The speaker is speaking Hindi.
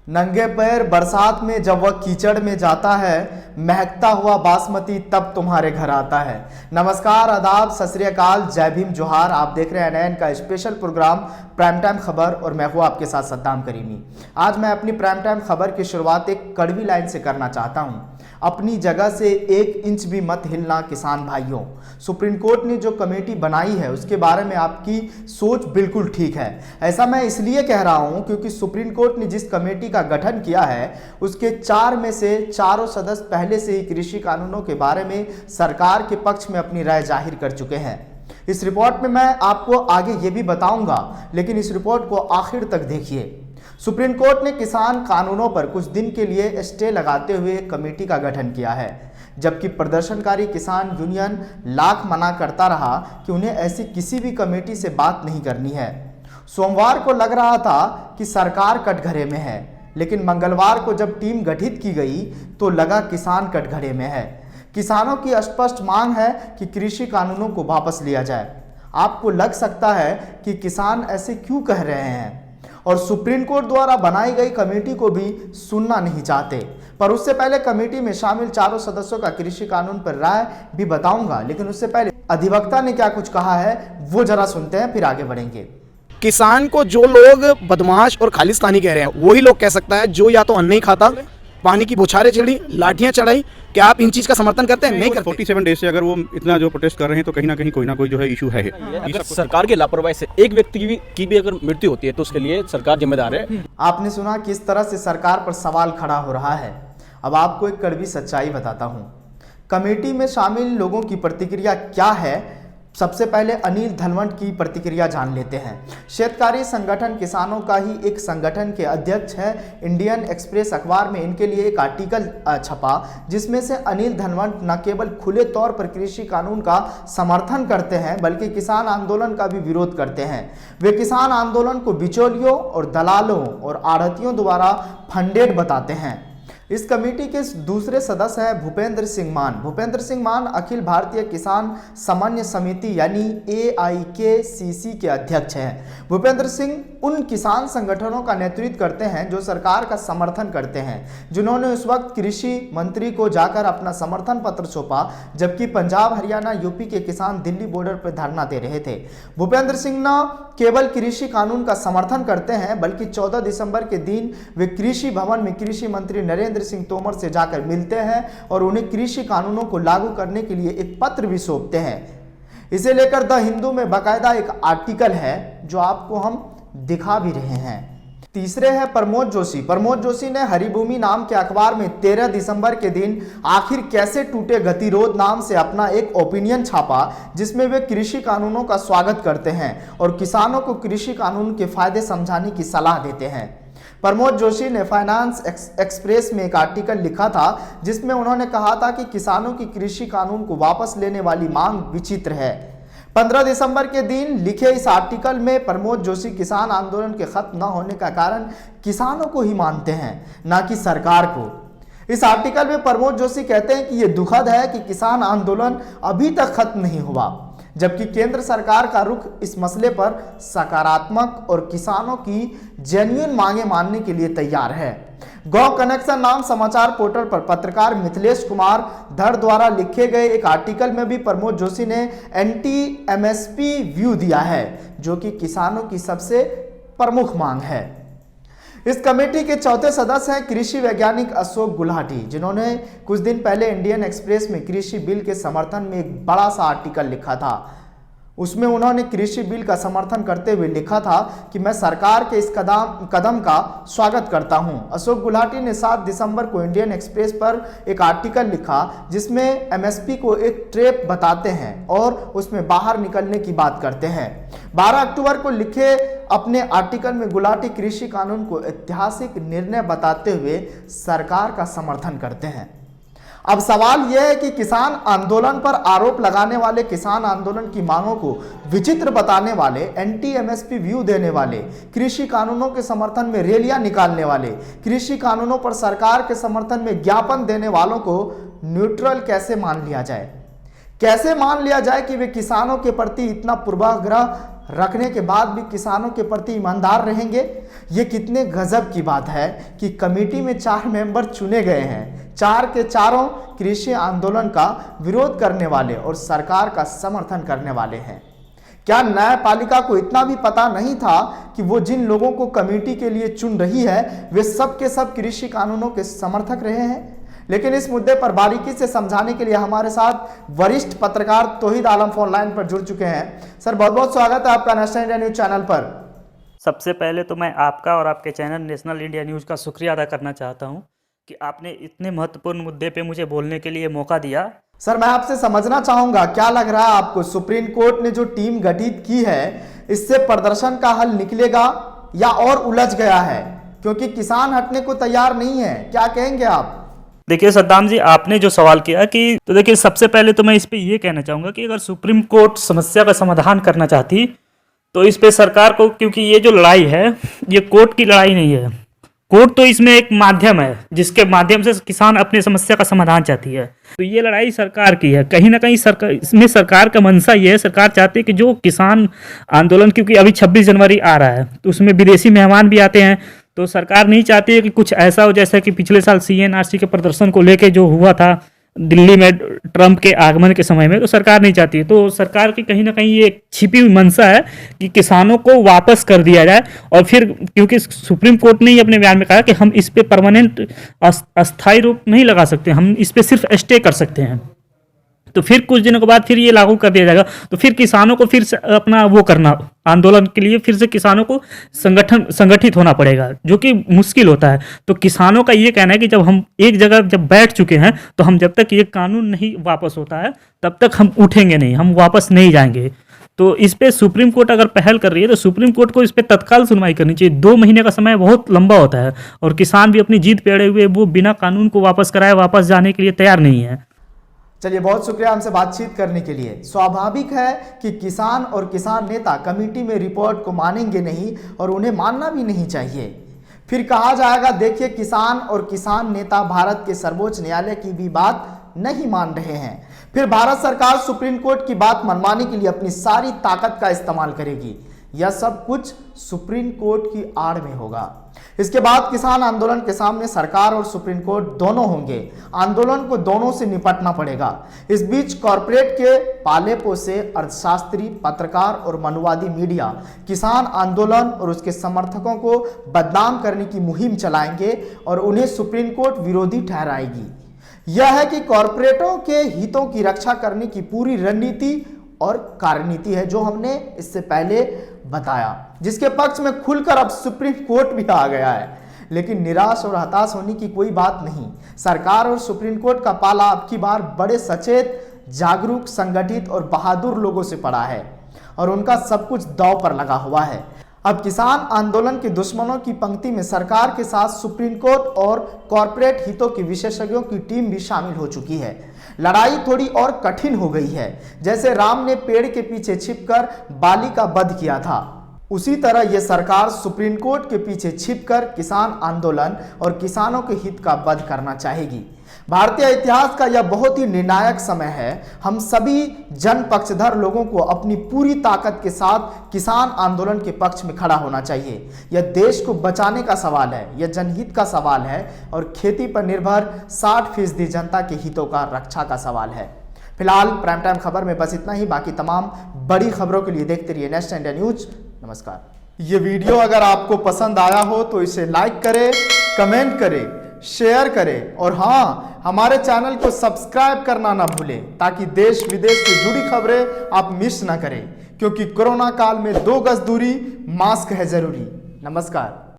नंगे पैर बरसात में जब वह कीचड़ में जाता है, महकता हुआ बासमती तब तुम्हारे घर आता है। नमस्कार, आदाब, सत श्री अकाल, जय भीम, जोहार। आप देख रहे हैं एनएन का स्पेशल प्रोग्राम प्राइम टाइम खबर और मैं हूं आपके साथ सद्दाम करीमी। आज मैं अपनी प्राइम टाइम खबर की शुरुआत एक कड़वी लाइन से करना चाहता हूं। अपनी जगह से 1 इंच भी मत हिलना किसान भाइयों। सुप्रीम कोर्ट ने जो कमेटी बनाई है उसके बारे में आपकी सोच बिल्कुल ठीक है। ऐसा मैं इसलिए कह रहा हूं क्योंकि सुप्रीम कोर्ट ने जिस कमेटी का गठन किया है उसके 4 में से चारों सदस्य पहले से ही कृषि कानूनों के बारे में सरकार के पक्ष में अपनी राय जाहिर कर चुके हैं। इस रिपोर्ट में मैं आपको आगे ये भी बताऊंगा, लेकिन इस रिपोर्ट को आखिर तक देखिए। सुप्रीम कोर्ट ने किसान कानूनों पर कुछ दिन के लिए स्टे लगाते हुए एक कमेटी का गठन किया है, जबकि प्रदर्शनकारी किसान यूनियन लाख मना करता रहा कि उन्हें ऐसी किसी भी कमेटी से बात नहीं करनी है। सोमवार को लग रहा था कि सरकार कटघरे में है, लेकिन मंगलवार को जब टीम गठित की गई तो लगा किसान कटघरे में है। किसानों की स्पष्ट मांग है कि कृषि कानूनों को वापस लिया जाए। आपको लग सकता है कि किसान ऐसे क्यों कह रहे हैं और सुप्रीम कोर्ट द्वारा बनाई गई कमेटी को भी सुनना नहीं चाहते, पर उससे पहले कमेटी में शामिल चारों सदस्यों का कृषि कानून पर राय भी बताऊंगा। लेकिन उससे पहले अधिवक्ता ने क्या कुछ कहा है वो जरा सुनते हैं, फिर आगे बढ़ेंगे। किसान को जो लोग बदमाश और खालिस्तानी कह रहे हैं वही लोग कह सकता है जो या तो अन्न नहीं खाता, पानी की बौछारें चढ़ी, लाठियां चढ़ाई। क्या आप इन चीज का समर्थन करते हैं? नहीं करते। 47 डेज से अगर वो इतना जो प्रोटेस्ट कर रहे हैं तो कहीं ना कोई जो है इशू है। अगर सरकार की लापरवाही से एक व्यक्ति की भी अगर मृत्यु होती है तो उसके लिए सरकार जिम्मेदार है। आपने सुना किस तरह से सरकार पर सवाल खड़ा हो रहा है। अब आपको एक कड़वी सच्चाई बताता हूं। कमेटी में शामिल लोगों की प्रतिक्रिया क्या है, सबसे पहले अनिल धनवंत की प्रतिक्रिया जान लेते हैं। क्षेत्रकारी संगठन किसानों का ही एक संगठन के अध्यक्ष हैं। इंडियन एक्सप्रेस अखबार में इनके लिए एक आर्टिकल छपा जिसमें से अनिल धनवंत न केवल खुले तौर पर कृषि कानून का समर्थन करते हैं बल्कि किसान आंदोलन का भी विरोध करते हैं। वे किसान आंदोलन को बिचौलियों और दलालों और आढ़तियों द्वारा फंडेड बताते हैं। इस कमेटी के दूसरे सदस्य हैं भूपेंद्र सिंह मान। भूपेंद्र सिंह मान अखिल भारतीय किसान समन्वय समिति यानी AIKCC के अध्यक्ष हैं। भूपेंद्र सिंह उन किसान संगठनों का नेतृत्व करते हैं जो सरकार का समर्थन करते हैं, जिन्होंने उस वक्त कृषि मंत्री को जाकर अपना समर्थन पत्र सौंपा, जबकि पंजाब, हरियाणा, यूपी के किसान दिल्ली बॉर्डर पर धरना दे रहे थे। भूपेंद्र सिंह न केवल कृषि कानून का समर्थन करते हैं बल्कि 14 दिसंबर के दिन वे कृषि भवन में कृषि मंत्री नरेंद्र सिंह तोमर से जाकर मिलते हैं और उन्हें कृषि कानूनों को लागू करने के लिए एक पत्र भी सौंपते हैं। इसे लेकर द हिंदू में बाकायदा एक आर्टिकल है जो आपको हम दिखा भी रहे हैं। तीसरे है प्रमोद जोशी। प्रमोद जोशी ने हरिभूमि नाम के अखबार में 13 दिसंबर के दिन आखिर कैसे टूटे गतिरोध नाम से अपना एक ओपिनियन छापा, जिसमें वे कृषि कानूनों का स्वागत करते हैं और किसानों को कृषि कानून के फायदे समझाने की सलाह देते हैं। प्रमोद जोशी ने फाइनेंस एक्सप्रेस में एक आर्टिकल लिखा था जिसमें उन्होंने कहा था कि किसानों की कृषि कानून को वापस लेने वाली मांग विचित्र है। 15 दिसंबर के दिन लिखे इस आर्टिकल में प्रमोद जोशी किसान आंदोलन के खत्म न होने का कारण किसानों को ही मानते हैं, न कि सरकार को। इस आर्टिकल में प्रमोद जोशी कहते हैं कि यह दुखद है कि किसान आंदोलन अभी तक खत्म नहीं हुआ, जबकि केंद्र सरकार का रुख इस मसले पर सकारात्मक और किसानों की जेन्युइन मांगे मानने के लिए तैयार है। गौ कनेक्शन नाम समाचार पोर्टल पर पत्रकार मिथिलेश कुमार धर द्वारा लिखे गए एक आर्टिकल में भी प्रमोद जोशी ने एंटी MSP व्यू दिया है, जो कि किसानों की सबसे प्रमुख मांग है। इस कमेटी के चौथे सदस्य हैं कृषि वैज्ञानिक अशोक गुलाटी, जिन्होंने कुछ दिन पहले इंडियन एक्सप्रेस में कृषि बिल के समर्थन में एक बड़ा सा आर्टिकल लिखा था। उसमें उन्होंने कृषि बिल का समर्थन करते हुए लिखा था कि मैं सरकार के इस कदम का स्वागत करता हूं। अशोक गुलाटी ने 7 दिसंबर को इंडियन एक्सप्रेस पर एक आर्टिकल लिखा जिसमें MSP को एक ट्रैप बताते हैं और उसमें बाहर निकलने की बात करते हैं। 12 अक्टूबर को लिखे अपने आर्टिकल में गुलाटी कृषि कानून को ऐतिहासिक निर्णय बताते हुए सरकार का समर्थन करते हैं। अब सवाल यह है कि किसान आंदोलन पर आरोप लगाने वाले, किसान आंदोलन की मांगों को विचित्र बताने वाले, एंटी MSP व्यू देने वाले, कृषि कानूनों के समर्थन में रैलियां निकालने वाले, कृषि कानूनों पर सरकार के समर्थन में ज्ञापन देने वालों को न्यूट्रल कैसे मान लिया जाए? कैसे मान लिया जाए कि वे किसानों के प्रति इतना पूर्वाग्रह रखने के बाद भी किसानों के प्रति ईमानदार रहेंगे। ये कितने गजब की बात है कि कमेटी में 4 मेंबर चुने गए हैं, 4 के चारों कृषि आंदोलन का विरोध करने वाले और सरकार का समर्थन करने वाले हैं। क्या न्यायपालिका को इतना भी पता नहीं था कि वो जिन लोगों को कमेटी के लिए चुन रही है वे सब के सब कृषि कानूनों के समर्थक रहे हैं? लेकिन इस मुद्दे पर बारीकी से समझाने के लिए हमारे साथ वरिष्ठ पत्रकार तौहीद आलम फोन लाइन पर जुड़ चुके हैं। सर, बहुत बहुत स्वागत है आपका नेशनल इंडिया न्यूज चैनल पर। सबसे पहले तो मैं आपका और आपके चैनल नेशनल इंडिया न्यूज़ का शुक्रिया अदा करना चाहता हूं कि आपने इतने महत्वपूर्ण मुद्दे पे मुझे बोलने के लिए मौका दिया। सर, मैं आपसे समझना चाहूंगा, क्या लग रहा है आपको, सुप्रीम कोर्ट ने जो टीम गठित की है इससे प्रदर्शन का हल निकलेगा या और उलझ गया है? क्योंकि किसान हटने को तैयार नहीं है। क्या कहेंगे आप? देखिए सद्दाम जी, आपने जो सवाल किया कि तो देखिए सबसे पहले तो मैं इस पे ये कहना चाहूँगा कि अगर सुप्रीम कोर्ट समस्या का समाधान करना चाहती तो इस पे सरकार को, क्योंकि ये जो लड़ाई है ये कोर्ट की लड़ाई नहीं है। कोर्ट तो इसमें एक माध्यम है जिसके माध्यम से किसान अपनी समस्या का समाधान चाहती है। तो ये लड़ाई सरकार की है। कहीं ना कहीं सरकार, इसमें सरकार का मंशा ये है, सरकार चाहती है कि जो किसान आंदोलन, क्योंकि अभी 26 जनवरी आ रहा है तो उसमें विदेशी मेहमान भी आते हैं, तो सरकार नहीं चाहती है कि कुछ ऐसा हो जैसा कि पिछले साल CNRC के प्रदर्शन को लेके जो हुआ था दिल्ली में ट्रंप के आगमन के समय में, तो सरकार नहीं चाहती है। तो सरकार की कहीं ना कहीं ये एक छिपी हुई मंशा है कि किसानों को वापस कर दिया जाए। और फिर क्योंकि सुप्रीम कोर्ट ने ही अपने बयान में कहा कि हम इस पे परमानेंट अस्थायी रोक नहीं लगा सकते, हम इस पे सिर्फ स्टे कर सकते हैं। तो फिर कुछ दिनों के बाद फिर ये लागू कर दिया जाएगा। तो फिर किसानों को फिर से अपना वो करना, आंदोलन के लिए फिर से किसानों को संगठित होना पड़ेगा, जो कि मुश्किल होता है। तो किसानों का ये कहना है कि जब हम एक जगह जब बैठ चुके हैं तो हम जब तक ये कानून नहीं वापस होता है तब तक हम उठेंगे नहीं, हम वापस नहीं जाएंगे। तो इस पे सुप्रीम कोर्ट अगर पहल कर रही है तो सुप्रीम कोर्ट को इस पे तत्काल सुनवाई करनी चाहिए। 2 महीने का समय बहुत लंबा होता है और किसान भी अपनी जीत पे अड़े हुए, वो बिना कानून को वापस कराए वापस जाने के लिए तैयार नहीं है। चलिए, बहुत शुक्रिया हमसे बातचीत करने के लिए। स्वाभाविक है कि किसान और किसान नेता कमेटी में रिपोर्ट को मानेंगे नहीं और उन्हें मानना भी नहीं चाहिए। फिर कहा जाएगा, देखिए किसान और किसान नेता भारत के सर्वोच्च न्यायालय की भी बात नहीं मान रहे हैं। फिर भारत सरकार सुप्रीम कोर्ट की बात मनवाने के लिए अपनी सारी ताकत का इस्तेमाल करेगी। यह सब कुछ सुप्रीम कोर्ट की आड़ में होगा। इसके बाद किसान आंदोलन के सामने सरकार और सुप्रीम कोर्ट दोनों होंगे। आंदोलन को दोनों से निपटना पड़ेगा। इस बीच कॉरपोरेट के पाले पोसे अर्थशास्त्री, पत्रकार और मनुवादी मीडिया किसान आंदोलन और उसके समर्थकों को बदनाम करने की मुहिम चलाएंगे और उन्हें सुप्रीम कोर्ट विरोधी ठहराएगी। यह है कि कॉरपोरेटों के हितों की रक्षा करने की पूरी रणनीति और कार्यनीति है, जो हमने इससे पहले बताया, जिसके पक्ष में खुलकर अब सुप्रीम कोर्ट भी आ गया है। लेकिन निराश और हताश होने की कोई बात नहीं। सरकार और सुप्रीम कोर्ट का पाला अब की बार बड़े सचेत, जागरूक, संगठित और बहादुर लोगों से पड़ा है और उनका सब कुछ दांव पर लगा हुआ है। अब किसान आंदोलन के दुश्मनों की पंक्ति में सरकार के साथ सुप्रीम कोर्ट और कॉरपोरेट हितों के विशेषज्ञों की टीम भी शामिल हो चुकी है। लड़ाई थोड़ी और कठिन हो गई है। जैसे राम ने पेड़ के पीछे छिपकर बाली का वध किया था, उसी तरह यह सरकार सुप्रीम कोर्ट के पीछे छिपकर किसान आंदोलन और किसानों के हित का वध करना चाहेगी। भारतीय इतिहास का यह बहुत ही निर्णायक समय है। हम सभी जन पक्षधर लोगों को अपनी पूरी ताकत के साथ किसान आंदोलन के पक्ष में खड़ा होना चाहिए। यह देश को बचाने का सवाल है, यह जनहित का सवाल है और खेती पर निर्भर 60% जनता के हितों का रक्षा का सवाल है। फिलहाल प्राइम टाइम खबर में बस इतना ही। बाकी तमाम बड़ी खबरों के लिए देखते रहिए नेशनल इंडिया न्यूज। नमस्कार। ये वीडियो अगर आपको पसंद आया हो तो इसे लाइक करें, कमेंट करें, शेयर करें और हाँ, हमारे चैनल को सब्सक्राइब करना ना भूलें ताकि देश विदेश से जुड़ी खबरें आप मिस ना करें, क्योंकि कोरोना काल में 2 गज दूरी, मास्क है जरूरी। नमस्कार।